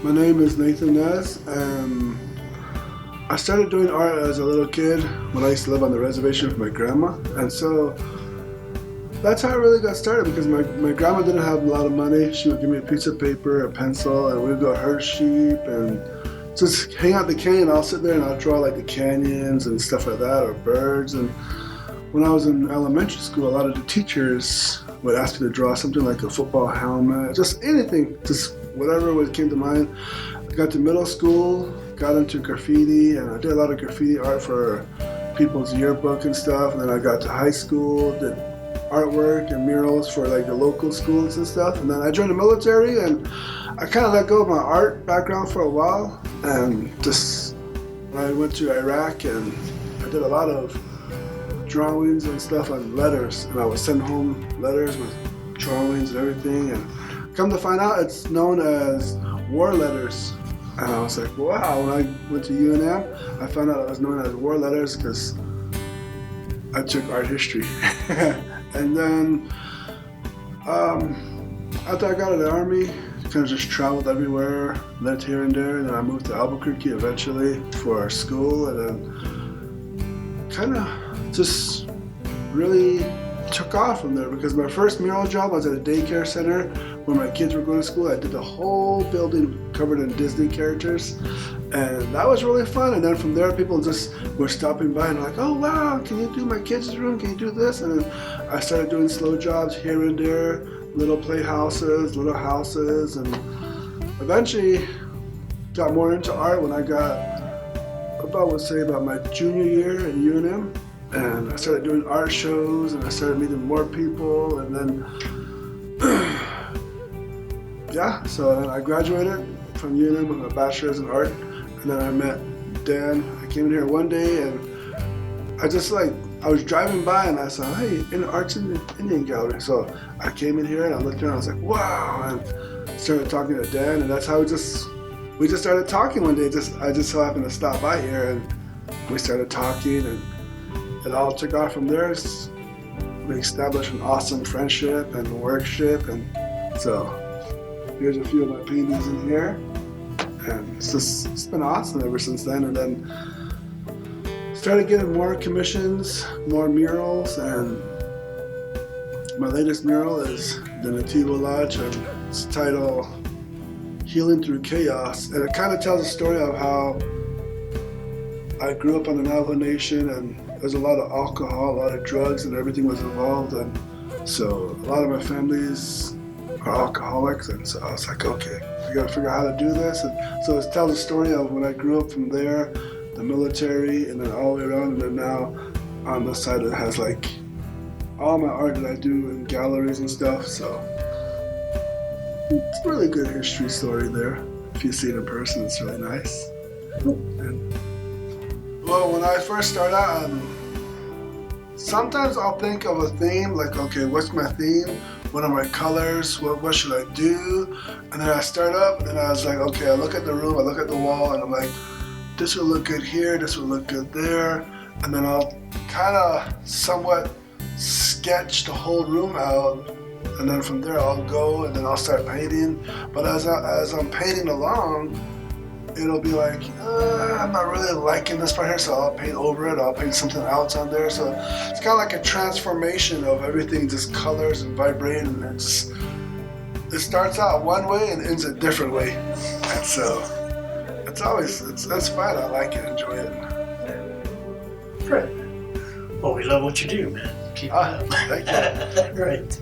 My name is Nate Nez, and I started doing art as a little kid when I used to live on the reservation with my grandma. And so that's how I really got started, because my grandma didn't have a lot of money. She would give me a piece of paper, a pencil, and we'd go herd sheep and just hang out the canyon. I'll sit there and I'll draw like the canyons and stuff like that, or birds. And when I was in elementary school, a lot of the teachers would ask me to draw something like a football helmet, just anything, just whatever came to mind. I got to middle school, got into graffiti, and I did a lot of graffiti art for people's yearbook and stuff. And then I got to high school, did artwork and murals for like the local schools and stuff. And then I joined the military, and I kind of let go of my art background for a while. And just when I went to Iraq, and I did a lot of drawings and stuff on letters, and I would send home letters with drawings and everything. And come to find out, it's known as war letters. And I was like, wow. When I went to UNM, I found out it was known as war letters because I took art history. And then after I got out of the Army, kind of just traveled everywhere, lived here and there. And then I moved to Albuquerque eventually for school, and then kind of just really took off from there, because my first mural job was at a daycare center where my kids were going to school. I did the whole building covered in Disney characters, and that was really fun. And then from there, people just were stopping by and like, oh wow, can you do my kids' room? Can you do this? And then I started doing slow jobs here and there, little playhouses, little houses, and eventually got more into art when I got about my junior year at UNM. And I started doing art shows, and I started meeting more people, and then yeah, so then I graduated from UNM with a bachelor's in art. And then I met Dan. I came in here one day, and I was driving by, and I saw, hey, in the Arts in the Indian Gallery. So I came in here and I looked around, I was like, wow, and started talking to Dan, and that's how we just started talking one day. I just so happened to stop by here, and we started talking, and it all took off from there. We established an awesome friendship and workship, and so here's a few of my paintings in here, and it's been awesome ever since then. And then started getting more commissions, more murals, and my latest mural is the Nativo Lodge, and it's titled Healing Through Chaos, and it kind of tells a story of how I grew up on the Navajo Nation, and there's a lot of alcohol, a lot of drugs, and everything was involved. And so a lot of my families are alcoholics, and so I was like, okay, I gotta figure out how to do this. And so it tells a story of when I grew up from there, the military, and then all the way around, and then now on the side it has like all my art that I do in galleries and stuff. So it's a really good history story there. If you see it in person, it's really nice. And well, when I first start out, sometimes I'll think of a theme, like, okay, what's my theme? What are my colors? What should I do? And then I start up, and I was like, okay, I look at the room, I look at the wall, and I'm like, this will look good here, this will look good there. And then I'll kind of somewhat sketch the whole room out, and then from there I'll go, and then I'll start painting. But as I'm painting along, it'll be like, I'm not really liking this part here, so I'll paint over it, I'll paint something else on there. So it's kind of like a transformation of everything, just colors and vibrating, and it starts out one way and ends a different way. And so it's fun, I like it, enjoy it. Great. Well, we love what you do, man. Keep it up. Thank you. Great.